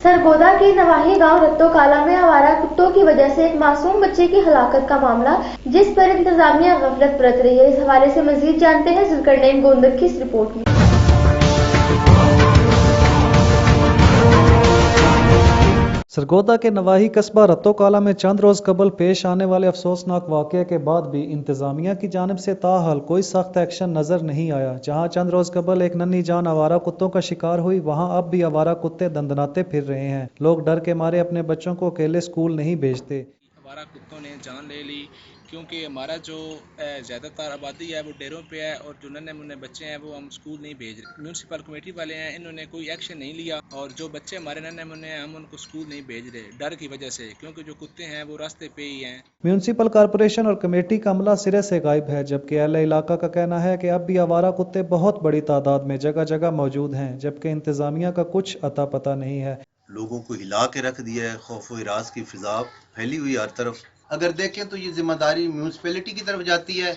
सरगोदा के नवाही गांव रत्तो काला में आवारा कुत्तों की वजह से एक मासूम बच्चे की हलाकत का मामला, जिस पर इंतजामिया गफलत बरत रही है। इस हवाले से मजीद जानते हैं जुल्करनैन गोंदल की इस रिपोर्ट में। सरगोदा के नवाही कस्बा रत्तो काला में चंद रोज कबल पेश आने वाले अफसोसनाक वाकये के बाद भी इंतजामिया की जानिब से ताहाल कोई सख्त एक्शन नजर नहीं आया। जहां चंद रोज कबल एक नन्ही जान आवारा कुत्तों का शिकार हुई, वहां अब भी आवारा कुत्ते दंदनाते फिर रहे हैं। लोग डर के मारे अपने बच्चों को अकेले स्कूल नहीं भेजते। आवारा कुत्तों ने जान ले ली, क्योंकि हमारा जो ज़्यादातर आबादी है वो डेरों पे है और जो नन्हे मुन्ने बच्चे हैं वो हम स्कूल नहीं भेज रहे। म्यूनसिपल कमेटी वाले हैं, इन्होंने कोई एक्शन नहीं लिया और जो बच्चे हमारे नन्हे मुन्ने हैं हम उनको स्कूल नहीं भेज रहे डर की वजह से, क्योंकि जो कुत्ते हैं वो रास्ते पे ही हैं। म्यूनसिपल कॉरपोरेशन और कमेटी का अमला सिरे से गायब है, जबकि अहले इलाका का कहना है कि अब भी आवारा कुत्ते बहुत बड़ी तादाद में जगह जगह मौजूद हैं, जबकि इंतजामिया का कुछ अता पता नहीं है। लोगों को हिला के रख दिया है, खौफ व हिरास की फिजा फैली हुई हर तरफ। अगर देखें तो ये जिम्मेदारी म्यूनसिपैलिटी की तरफ जाती है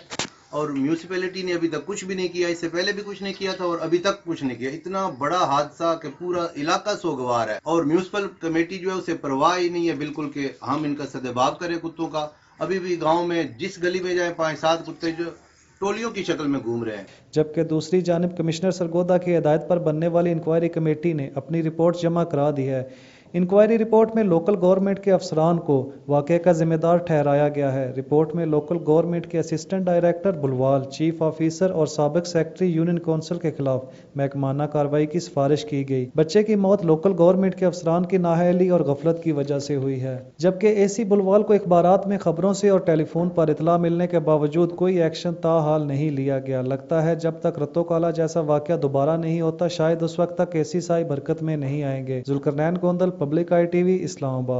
और म्यूनसिपैलिटी ने अभी तक कुछ भी नहीं किया। इससे पहले भी कुछ नहीं किया था और अभी तक कुछ नहीं किया। इतना बड़ा हादसा कि पूरा इलाका सोगवार है और म्यूनसिपल कमेटी जो है उसे परवाह ही नहीं है बिल्कुल कि हम इनका सदेबाब करें कुत्तों का। अभी भी गाँव में जिस गली में जाए 5-7 कुत्ते जो टोलियों की शक्ल में घूम रहे हैं। जबकि दूसरी जानिब कमिश्नर सरगोदा की हिदायत पर बनने वाली इंक्वायरी कमेटी ने अपनी रिपोर्ट जमा करा दी है। इंक्वायरी रिपोर्ट में लोकल गवर्नमेंट के अफसरान को वाक़े का जिम्मेदार ठहराया गया है। रिपोर्ट में लोकल गवर्नमेंट के असिस्टेंट डायरेक्टर बुलवाल, चीफ ऑफिसर और साबिक सेक्रेटरी यूनियन काउंसिल के खिलाफ महकमाना कार्रवाई की सिफारिश की गई। बच्चे की मौत लोकल गवर्नमेंट के अफसरान की नाअहली और गफलत की वजह से हुई है। जबकि एसी बुलवाल को अखबारात में खबरों से और टेलीफोन पर इतला मिलने के बावजूद कोई एक्शन ताहाल नहीं लिया गया। लगता है जब तक रत्तो काला जैसा वाक़या दोबारा नहीं होता, शायद उस वक्त तक एसी साई बरकत में नहीं आएंगे। Zulqarnain Gondal, public ITV, Islamabad.